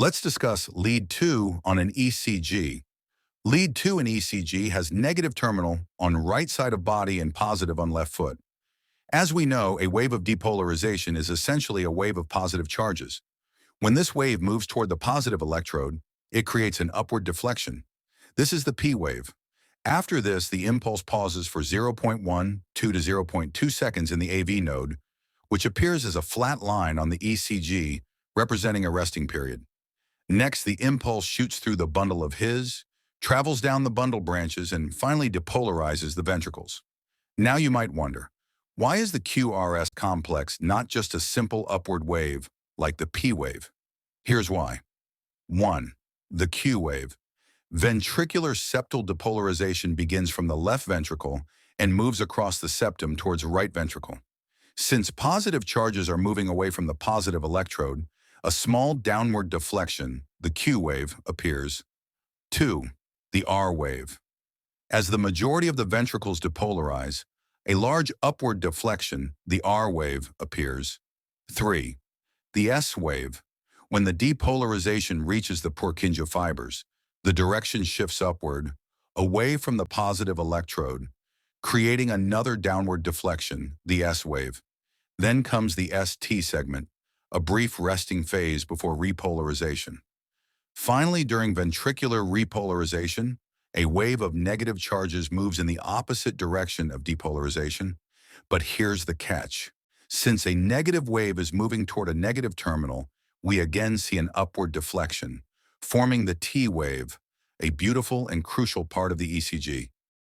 Let's discuss lead 2 on an ECG. Lead 2 in ECG has negative terminal on right side of body and positive on left foot. As we know, a wave of depolarization is essentially a wave of positive charges. When this wave moves toward the positive electrode, it creates an upward deflection. This is the P wave. After this, the impulse pauses for 0.1, 2 to 0.2 seconds in the AV node, which appears as a flat line on the ECG, representing a resting period. Next, the impulse shoots through the bundle of His, travels down the bundle branches, and finally depolarizes the ventricles. Now you might wonder, why is the QRS complex not just a simple upward wave like the P wave? Here's why. 1. The Q wave. Ventricular septal depolarization begins from the left ventricle and moves across the septum towards right ventricle. Since positive charges are moving away from the positive electrode, a small downward deflection, the Q wave, appears. 2. The R wave. As the majority of the ventricles depolarize, a large upward deflection, the R wave, appears. 3. The S wave. When the depolarization reaches the Purkinje fibers, the direction shifts upward, away from the positive electrode, creating another downward deflection, the S wave. Then comes the ST segment, a brief resting phase before repolarization. Finally, during ventricular repolarization, a wave of negative charges moves in the opposite direction of depolarization. But here's the catch. Since a negative wave is moving toward a negative terminal, we again see an upward deflection, forming the T wave, a beautiful and crucial part of the ECG.